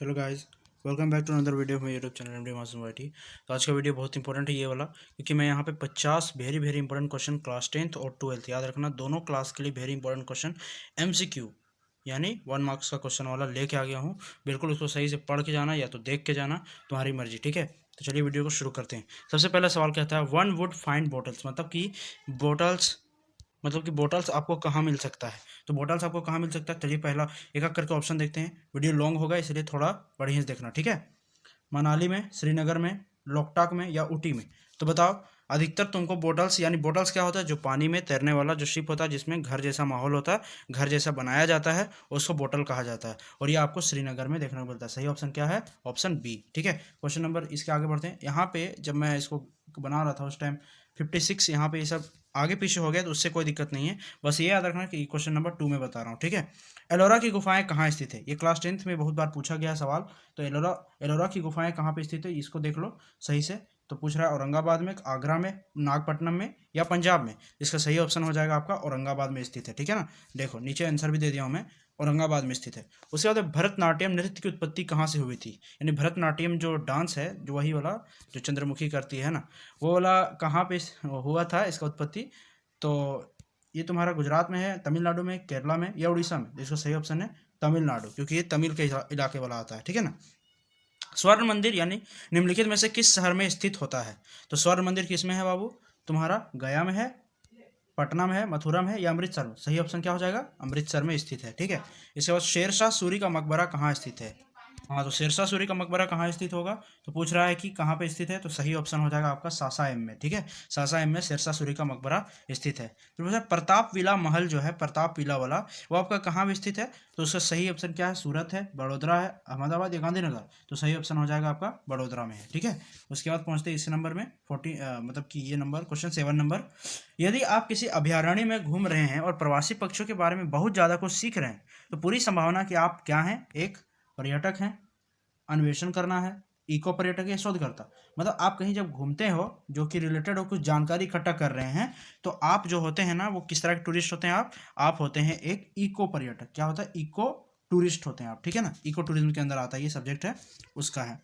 Hello guys, welcome back to another video में YouTube channel MD Masoom वाइटी। तो आज का वीडियो बहुत इंपॉर्टेंट है ये वाला, क्योंकि मैं यहाँ पे 50 very very important question class 10th और 12th याद रखना, दोनों क्लास के लिए वेरी इंपॉर्टेंट क्वेश्चन एमसीक्यू यानी 1 मार्क्स का क्वेश्चन वाला लेके आ गया हूँ। बिल्कुल उसको सही से पढ़ के जाना या तो देख के जाना, तुम्हारी मर्जी। ठीक है, तो चलिए वीडियो को शुरू करते हैं। सबसे पहला सवाल कहता है वन वुड फाइंड बॉटल्स, मतलब कि बोटल्स आपको कहाँ मिल सकता है। तो बोटल्स आपको कहाँ मिल सकता है, चलिए पहला एक एक करके ऑप्शन देखते हैं। वीडियो लॉन्ग होगा इसलिए थोड़ा बढ़िया से देखना, ठीक है। मनाली में, श्रीनगर में, लोकटाक में या ऊटी में। तो बताओ, अधिकतर तुमको बोटल्स, यानी बोटल्स क्या होता है, जो पानी में तैरने वाला जो शिप होता है जिसमें घर जैसा माहौल होता है, घर जैसा बनाया जाता है, उसको बोटल कहा जाता है। और ये आपको श्रीनगर में देखने को मिलता है। सही ऑप्शन क्या है, ऑप्शन बी। ठीक है, क्वेश्चन नंबर इसके आगे बढ़ते हैं। यहाँ पे जब मैं इसको बना रहा था उस टाइम 56 यहाँ पे ये सब आगे पीछे हो गया, तो उससे कोई दिक्कत नहीं है। बस ये याद रखना कि क्वेश्चन नंबर 2 में बता रहा हूँ। ठीक है, एलोरा की गुफाएं कहाँ स्थित है, ये क्लास 10th में बहुत बार पूछा गया सवाल। तो एलोरा की गुफाएं कहाँ पे स्थित है, इसको देख लो सही से। तो पूछ रहा है औरंगाबाद में, आगरा में, नागपट्टनम में या पंजाब में। इसका सही ऑप्शन हो जाएगा आपका औरंगाबाद में स्थित है। ठीक है ना, देखो नीचे आंसर भी दे दिया हूँ मैं, औरंगाबाद में स्थित है। उसके बाद भरतनाट्यम नृत्य की उत्पत्ति कहाँ से हुई थी, यानी भरतनाट्यम जो डांस है, जो वही वाला जो चंद्रमुखी करती है ना, वो वाला कहाँ पे हुआ था इसका उत्पत्ति। तो ये तुम्हारा गुजरात में है, तमिलनाडु में, केरला में या उड़ीसा में। इसका सही ऑप्शन है तमिलनाडु, क्योंकि ये तमिल के इलाके वाला आता है। ठीक है ना। स्वर्ण मंदिर यानी निम्नलिखित में से किस शहर में स्थित होता है। तो स्वर्ण मंदिर किस में है बाबू, तुम्हारा गया में है, पटना में है, मथुरा में है या अमृतसर में। सही ऑप्शन क्या हो जाएगा, अमृतसर में स्थित है। ठीक है, इसके बाद शेरशाह सूरी का मकबरा कहाँ स्थित है। हाँ, तो शेरशाह सूरी का मकबरा कहाँ स्थित होगा, तो पूछ रहा है कि कहाँ पे स्थित है। तो सही ऑप्शन हो जाएगा आपका सासाएम में। ठीक है, सासाएम में शेरशाह सूरी का मकबरा स्थित है। फिर पूछा प्रताप विला महल जो है, प्रताप विला वाला, वो आपका कहाँ पे स्थित है। तो उसका सही ऑप्शन क्या है, सूरत है, बड़ोदरा है, अहमदाबाद या गांधीनगर। तो सही ऑप्शन हो जाएगा आपका बड़ोदरा में है। ठीक है, उसके बाद पहुंचते हैं इस नंबर में 40, मतलब कि ये नंबर क्वेश्चन 7 नंबर। यदि आप किसी अभयारण्य में घूम रहे हैं और प्रवासी पक्षियों के बारे में बहुत ज़्यादा कुछ सीख रहे हैं, तो पूरी संभावना कि आप क्या हैं, एक पर्यटक हैं, अन्वेषण करना है, इको पर्यटक या शोधकर्ता। मतलब आप कहीं जब घूमते हो जो कि रिलेटेड हो, कुछ जानकारी इकट्ठा कर रहे हैं, तो आप जो होते हैं ना, वो किस तरह के टूरिस्ट होते हैं, आप होते हैं एक इको पर्यटक। क्या होता है, इको टूरिस्ट होते हैं आप। ठीक है ना, इको टूरिज्म के अंदर आता है, ये सब्जेक्ट है उसका है।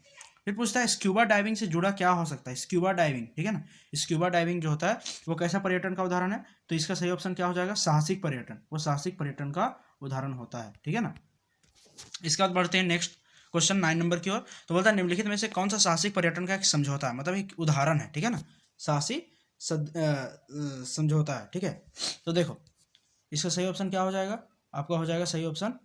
फिर पूछता है स्क्यूबा डाइविंग से जुड़ा क्या हो सकता है, स्क्यूबा डाइविंग। ठीक है ना, स्क्यूबा डाइविंग जो होता है वो कैसा पर्यटन का उदाहरण है। तो इसका सही ऑप्शन क्या हो जाएगा, साहसिक पर्यटन। वो साहसिक पर्यटन का उदाहरण होता है। ठीक है ना, इसके बाद बढ़ते हैं नेक्स्ट क्वेश्चन 9 नंबर की ओर। तो बोलता है निम्नलिखित में से कौन सा साहसिक पर्यटन का एक समझौता है, मतलब एक उदाहरण है। ठीक है ना, साहसी समझौता है। ठीक है, तो देखो इसका सही ऑप्शन क्या हो जाएगा, आपका हो जाएगा सही ऑप्शन,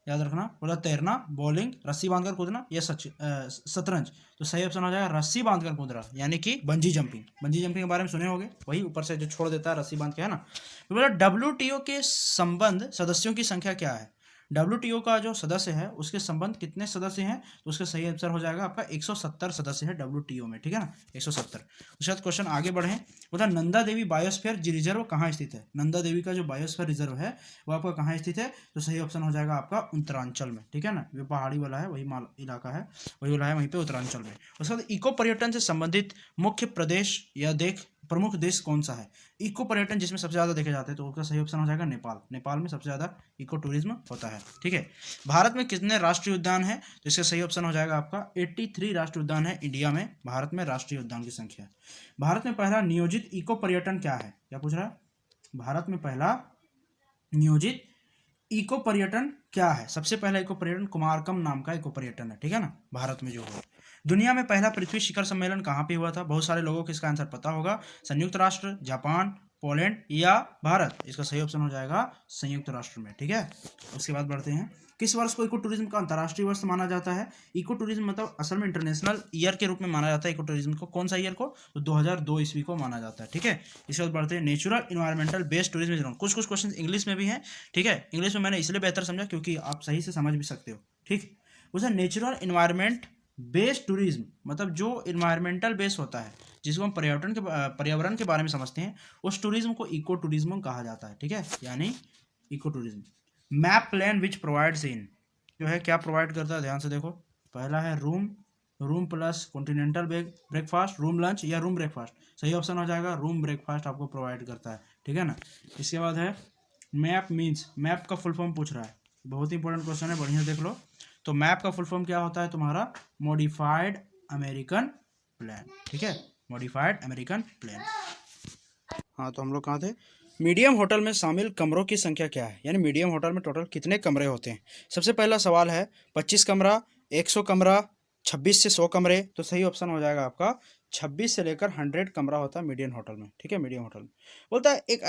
याद रखना, बोला तैरना, बॉलिंग, रस्सी बांधकर कूदना या शतरंज। तो सही ऑप्शन हो जाएगा रस्सी बांधकर कूदना, यानी कि बंजी जंपिंग। बंजी जंपिंग के बारे में सुने होंगे, वही ऊपर से जो छोड़ देता है रस्सी बांध के, है ना। तो बोला WTO के संबंध सदस्यों की संख्या क्या है। WTO का जो सदस्य है उसके संबंध कितने सदस्य हैं, तो उसका सही आंसर हो जाएगा आपका 170 सदस्य है WTO में। ठीक है ना, 170। उसके बाद क्वेश्चन आगे बढ़े, बोला नंदा देवी बायोस्फीयर रिजर्व कहाँ स्थित है। नंदा देवी का जो बायोस्फीयर रिजर्व है वो आपका कहाँ स्थित है, तो सही ऑप्शन हो जाएगा आपका उत्तरांचल में। ठीक है ना, जो पहाड़ी वाला है वही माल इलाका है, वही वाला है वहीं पे उत्तरांचल में। उसके बाद इको पर्यटन से संबंधित मुख्य प्रदेश या प्रमुख देश कौन सा है। इको पर्यटन जिसमें सबसे ज़्यादा देखे जाते हैं, तो उसका सही ऑप्शन हो जाएगा नेपाल। नेपाल में सबसे ज़्यादा इको टूरिज्म होता है। ठीक है, भारत में कितने राष्ट्रीय उद्यान है, तो इसका सही ऑप्शन हो जाएगा आपका 83 राष्ट्रीय उद्यान है इंडिया में। भारत में राष्ट्रीय उद्यान की संख्या। भारत में पहला नियोजित इको पर्यटन क्या है, क्या पूछ रहा है, भारत में पहला नियोजित इको पर्यटन क्या है। सबसे पहला इको पर्यटन कुमारकम नाम का इको पर्यटन है। ठीक है ना, भारत में जो है। दुनिया में पहला पृथ्वी शिखर सम्मेलन कहाँ पे हुआ था, बहुत सारे लोगों को इसका आंसर पता होगा, संयुक्त राष्ट्र, जापान, पोलैंड या भारत। इसका सही ऑप्शन हो जाएगा संयुक्त राष्ट्र में। ठीक है, उसके बाद बढ़ते हैं, किस वर्ष को इको टूरिज्म का अंतर्राष्ट्रीय वर्ष माना जाता है। इको टूरिज्म मतलब असल में इंटरनेशनल ईयर के रूप में माना जाता है इको टूरिज्म को। कौन सा ईयर को, तो 2002 ईस्वी को माना जाता है। ठीक है, इसके बाद बढ़ते हैं नेचुरल इन्वायरमेंटल बेस्ड टूरिज्म। कुछ कुछ क्वेश्चन इंग्लिश में भी हैं। ठीक है, इंग्लिश में मैंने इसलिए बेहतर समझा क्योंकि आप सही से समझ भी सकते हो। ठीक, उसे नेचुरल इन्वायरमेंट बेस्ड टूरिज्म मतलब जो इन्वायरमेंटल बेस होता है, जिसको हम पर्यावरण के बारे में समझते हैं, उस टूरिज्म को इको टूरिज्म कहा जाता है। ठीक है, यानी eco tourism. Map plan which provides in जो है क्या प्रोवाइड करता है, ध्यान से देखो। पहला है room plus continental breakfast, room lunch या रूम ब्रेकफास्ट। सही ऑप्शन हो जाएगा रूम ब्रेकफास्ट आपको प्रोवाइड करता है। ठीक है ना, इसके बाद है मैप मीन्स, मैप का फुल फॉर्म पूछ रहा है, बहुत इंपॉर्टेंट क्वेश्चन है, बढ़िया देख लो। तो मैप का फुल फॉर्म क्या होता है तुम्हारा? मॉडिफाइड अमेरिकन प्लान, ठीक है, मॉडिफाइड अमेरिकन प्लान। हाँ, तो हम लोग कहाँ थे? मीडियम होटल में शामिल कमरों की संख्या क्या है, यानी मीडियम होटल में टोटल कितने कमरे होते हैं? सबसे पहला सवाल है 25 कमरा, 100 कमरा, 26 से 100 कमरे। तो सही ऑप्शन हो जाएगा आपका 26 से लेकर 100 कमरा होता है मीडियम होटल में, ठीक है, मीडियम होटल में। बोलता है एक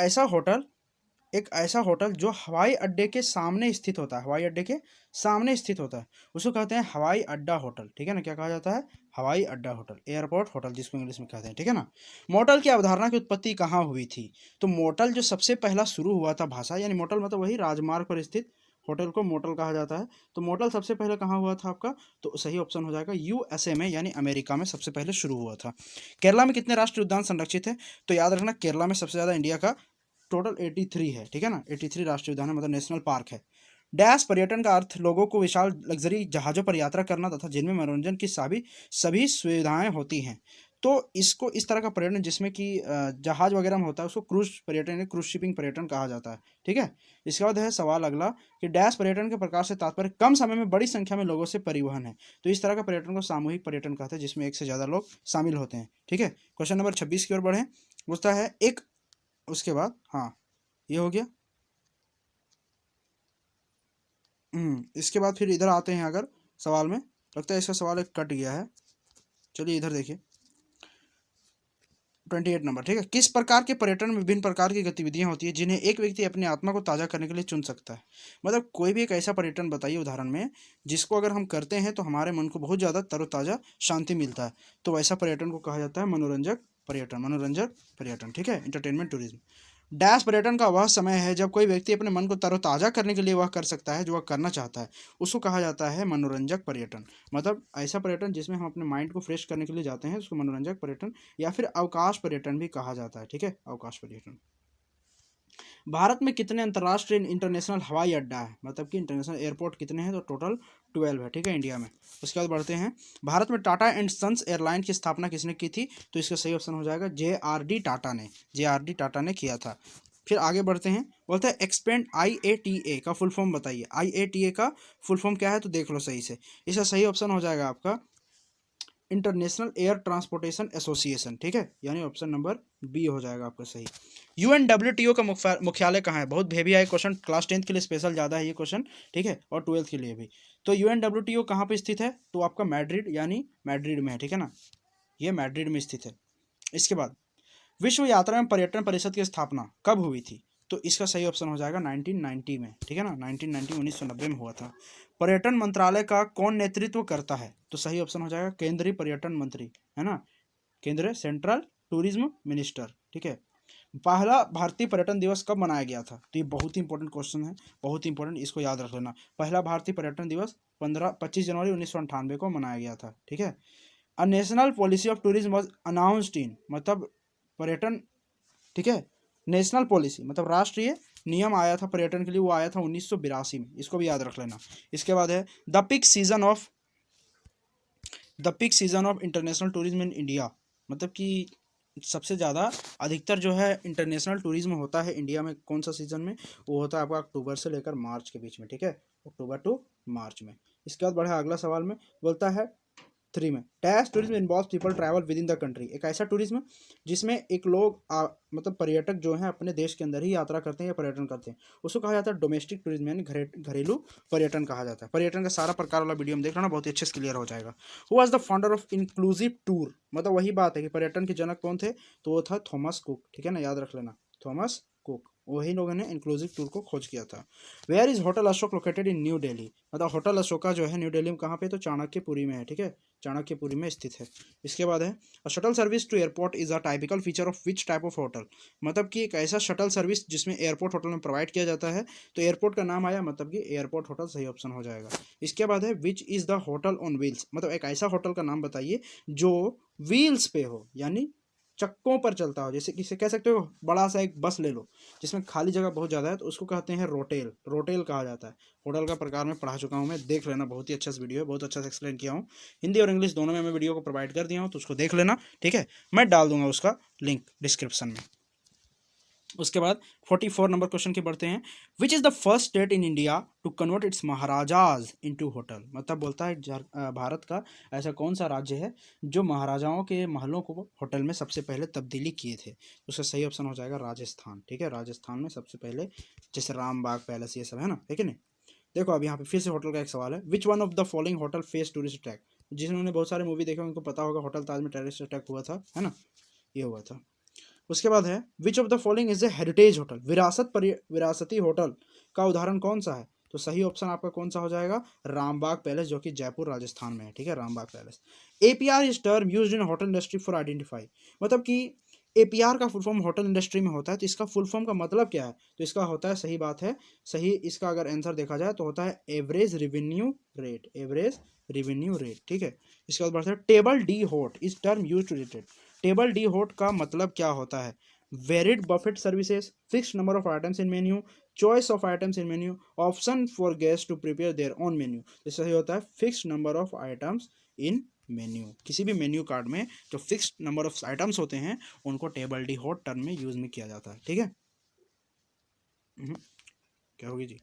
ऐसा होटल जो हवाई अड्डे के सामने स्थित होता है, हवाई अड्डे के सामने स्थित होता है, उसको कहते हैं हवाई अड्डा होटल, ठीक है ना। क्या कहा जाता है? हवाई अड्डा होटल, एयरपोर्ट होटल जिसको इंग्लिश में कहते हैं, ठीक है ना। मोटल की अवधारणा की उत्पत्ति कहाँ हुई थी? तो मोटल जो सबसे पहला शुरू हुआ था भाषा, यानी मोटल मतलब वही राजमार्ग पर स्थित होटल को मोटल कहा जाता है। तो मोटल सबसे पहले कहाँ हुआ था आपका? तो सही ऑप्शन हो जाएगा यूएसए में, यानी अमेरिका में सबसे पहले शुरू हुआ था। केरला में कितने राष्ट्रीय उद्यान संरक्षित है? तो याद रखना केरला में सबसे ज़्यादा इंडिया का टोटल 83 है, ठीक है ना, 83 राष्ट्रीय उद्यान है, मतलब नेशनल पार्क है। डैश पर्यटन का अर्थ लोगों को विशाल लग्जरी जहाज़ों पर यात्रा करना तथा जिनमें मनोरंजन की सभी सुविधाएं होती हैं। तो इसको इस तरह का पर्यटन जिसमें कि जहाज वगैरह में होता है उसको क्रूज पर्यटन या क्रूज शिपिंग पर्यटन कहा जाता है, ठीक है। इसके बाद है सवाल अगला कि डैश पर्यटन के प्रकार से तात्पर्य कम समय में बड़ी संख्या में लोगों से परिवहन है। तो इस तरह का पर्यटन को सामूहिक पर्यटन कहते हैं जिसमें एक से ज़्यादा लोग शामिल होते हैं, ठीक है। क्वेश्चन नंबर 26 की ओर बढ़े। पूछता है एक, उसके बाद हाँ ये हो गया। इसके बाद फिर इधर आते हैं अगर सवाल में, लगता है इसका सवाल एक कट गया है, चलिए इधर देखिए 28 नंबर, ठीक है। किस प्रकार के पर्यटन में विभिन्न प्रकार की गतिविधियां होती है जिन्हें एक व्यक्ति अपनी आत्मा को ताज़ा करने के लिए चुन सकता है? मतलब कोई भी एक ऐसा पर्यटन बताइए उदाहरण में जिसको अगर हम करते हैं तो हमारे मन को बहुत ज़्यादा तरोताज़ा शांति मिलता है। तो वैसा पर्यटन को कहा जाता है मनोरंजक पर्यटन, मनोरंजक पर्यटन, ठीक है, इंटरटेनमेंट टूरिज्म। डैश पर्यटन का वह समय है जब कोई व्यक्ति अपने मन को तरोताज़ा करने के लिए वह कर सकता है जो वह करना चाहता है, उसको कहा जाता है मनोरंजक पर्यटन। मतलब ऐसा पर्यटन जिसमें हम अपने माइंड को फ्रेश करने के लिए जाते हैं उसको मनोरंजक पर्यटन या फिर अवकाश पर्यटन भी कहा जाता है, ठीक है, अवकाश पर्यटन। भारत में कितने अंतर्राष्ट्रीय इंटरनेशनल हवाई अड्डा है, मतलब कि इंटरनेशनल एयरपोर्ट कितने हैं? तो टोटल 12 है, ठीक है, इंडिया में। उसके बाद बढ़ते हैं, भारत में टाटा एंड सन्स एयरलाइन की स्थापना किसने की थी? तो इसका सही ऑप्शन हो जाएगा JRD टाटा ने, JRD टाटा ने किया था। फिर आगे बढ़ते हैं, बोलते हैं एक्सपेंड IATA का फुल फॉर्म बताइए। IATA का फुल फॉर्म क्या है? तो देख लो सही से, इसका सही ऑप्शन हो जाएगा आपका इंटरनेशनल एयर ट्रांसपोर्टेशन एसोसिएशन, ठीक है, यानी ऑप्शन नंबर बी हो जाएगा आपका सही। UNWTO का मुख्यालय कहाँ है? बहुत हेवी है क्वेश्चन, क्लास 10th के लिए स्पेशल ज़्यादा है ये क्वेश्चन, ठीक है, और 12th के लिए भी। तो UNWTO कहाँ पे स्थित है? तो आपका मैड्रिड, यानी मैड्रिड में है, ठीक है ना, ये मैड्रिड में स्थित है। इसके बाद विश्व यात्रा एवं पर्यटन परिषद की स्थापना कब हुई थी? तो इसका सही ऑप्शन हो जाएगा 1990 में, ठीक है ना, 1990 1990 में हुआ था। पर्यटन मंत्रालय का कौन नेतृत्व करता है? तो सही ऑप्शन हो जाएगा केंद्रीय पर्यटन मंत्री, है ना, केंद्रीय सेंट्रल टूरिज्म मिनिस्टर, ठीक है। पहला भारतीय पर्यटन दिवस कब मनाया गया था? तो ये बहुत ही इंपॉर्टेंट क्वेश्चन है, बहुत ही इंपॉर्टेंट, इसको याद रख लेना। पहला भारतीय पर्यटन दिवस 25 जनवरी 1998 को मनाया गया था, ठीक है। A national policy of tourism was announced in, मतलब पर्यटन, ठीक है, नेशनल पॉलिसी मतलब राष्ट्रीय नियम आया था पर्यटन के लिए, वो आया था 1982 में, इसको भी याद रख लेना। इसके बाद है the peak season of international tourism in India, मतलब कि सबसे ज़्यादा अधिकतर जो है इंटरनेशनल टूरिज्म होता है इंडिया में कौन सा सीजन में? वो होता है आपका अक्टूबर से लेकर मार्च के बीच में, ठीक है, अक्टूबर टू मार्च में। इसके बाद बढ़े अगला सवाल में, बोलता है 3 में dash tourism involve people travel with in the country, एक ऐसा टूरिज्म जिसमें एक लोग मतलब पर्यटक जो हैं अपने देश के अंदर ही यात्रा करते हैं या पर्यटन करते हैं, उसको कहा जाता है डोमेस्टिक टूरिज्म, यानी घरेलू पर्यटन कहा जाता है। पर्यटन का सारा प्रकार वाला वीडियो में देख लेना, बहुत ही अच्छे से क्लियर हो जाएगा। Who was the founder of inclusive tour, मतलब वही बात है कि पर्यटन के जनक कौन थे? तो वो था थॉमस कुक, ठीक है ना, याद रख लेना, थॉमस कुक, वही लोगों ने इंक्लूसिव टूर को खोज किया था। Where is hotel Ashok located in new Delhi, मतलब होटल अशोका जो है न्यू दिल्ली में कहाँ पे? तो चाणक्यपुरी में है, ठीक है, चाणक्यपुरी में स्थित है। इसके बाद है shuttle service to airport is a typical feature of which type of hotel, मतलब कि एक ऐसा शटल सर्विस जिसमें एयरपोर्ट होटल में प्रोवाइड किया जाता है। तो एयरपोर्ट का नाम आया, मतलब कि एयरपोर्ट होटल सही ऑप्शन हो जाएगा। इसके बाद है which is the hotel on wheels, मतलब एक ऐसा होटल का नाम बताइए जो व्हील्स पे हो, यानी चक्कों पर चलता हो। जैसे किसे कह सकते हो, बड़ा सा एक बस ले लो जिसमें खाली जगह बहुत ज़्यादा है, तो उसको कहते हैं रोटेल, रोटेल कहा जाता है। होटल का प्रकार में पढ़ा चुका हूँ मैं, देख लेना, बहुत ही अच्छा वीडियो है, बहुत अच्छा से एक्सप्लेन किया हूँ, हिंदी और इंग्लिश दोनों में मैं वीडियो को प्रोवाइड कर दिया हूँ, तो उसको देख लेना, ठीक है, मैं डाल दूंगा उसका लिंक डिस्क्रिप्शन में। उसके बाद 44 नंबर क्वेश्चन के बढ़ते हैं। Which is the first state in India to convert its maharajas into hotel. मतलब बोलता है भारत का ऐसा कौन सा राज्य है जो महाराजाओं के महलों को होटल में सबसे पहले तब्दीली किए थे। उसका सही ऑप्शन हो जाएगा राजस्थान। ठीक है, राजस्थान में सबसे पहले, जैसे रामबाग पैलेस ये सब है ना, ठीक है नहीं। देखो अब यहाँ पे फिर से होटल का एक सवाल है। Which one of the following hotel face tourist attack. जिन्होंने बहुत सारे मूवी देखे उनको पता होगा होटल ताज में टेररिस्ट अटैक हुआ था, है ना, ये हुआ था। उसके बाद है which of the following is a heritage hotel. विरासती होटल का उदाहरण कौन सा है। तो सही ऑप्शन आपका कौन सा हो जाएगा, रामबाग पैलेस, जो कि जयपुर राजस्थान में है। ठीक है, Rambagh palace. APR is term used in hotel industry for identify. मतलब कि एपीआर का फुल फॉर्म होटल इंडस्ट्री में होता है, तो इसका फुल फॉर्म का मतलब क्या है। तो इसका होता है, सही बात है, सही इसका अगर आंसर देखा जाए तो होता है average revenue rate. Average revenue rate. ठीक है, इसके बाद बढ़ते हैं table d'hote is term use to related. Table d'hote का मतलब क्या होता है। Varied buffet services, fixed number of items in menu, choice of items in menu, option for guest to prepare their own menu. इससे सही होता है fixed number of items in menu. किसी भी मेन्यू कार्ड में जो फिक्स्ड नंबर ऑफ आइटम्स होते हैं उनको टेबल डी होट टर्म में यूज में किया जाता है। ठीक है, क्या होगी जी,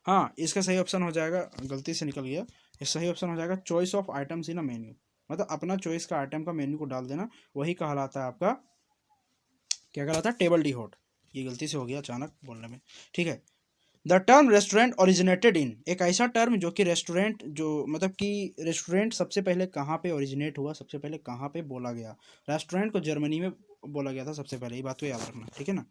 हाँ इसका सही ऑप्शन हो जाएगा, गलती से निकल गया, ये सही ऑप्शन हो जाएगा choice of items in a menu. मतलब अपना चॉइस का आइटम का मेन्यू को डाल देना, वही कहलाता है आपका, क्या कहलाता है, टेबल डी हॉट। ये गलती से हो गया अचानक बोलने में। ठीक है, the term restaurant originated in, एक ऐसा टर्म जो कि रेस्टोरेंट, जो मतलब कि रेस्टोरेंट सबसे पहले कहाँ पे ओरिजिनेट हुआ, सबसे पहले कहाँ पे बोला गया। रेस्टोरेंट को जर्मनी में बोला गया था सबसे पहले, ये बात को याद रखना। ठीक है ना।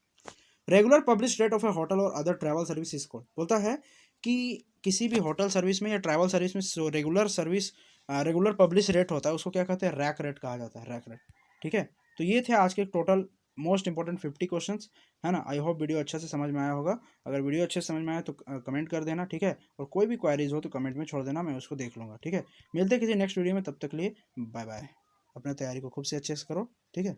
Regular publish rate of A hotel और अदर ट्रैवल सर्विस इसको बोलता है कि किसी भी होटल सर्विस में या ट्रैवल सर्विस में regular service, regular publish rate होता है, उसको क्या कहते हैं, रैक रेट कहा जाता है, रैक रेट। ठीक है, तो ये थे आज के टोटल मोस्ट इंपॉर्टेंट 50 क्वेश्चंस, है ना। आई होप वीडियो अच्छे से समझ में आया होगा। अगर वीडियो अच्छे से समझ में आया तो कमेंट कर देना। ठीक है, और कोई भी क्वारीज हो तो कमेंट में छोड़ देना, मैं उसको देख लूँगा। ठीक है, मिलते हैं किसी नेक्स्ट वीडियो में, तब तक लिए बाय बाय। अपने तैयारी को खूब से अच्छे से करो। ठीक है।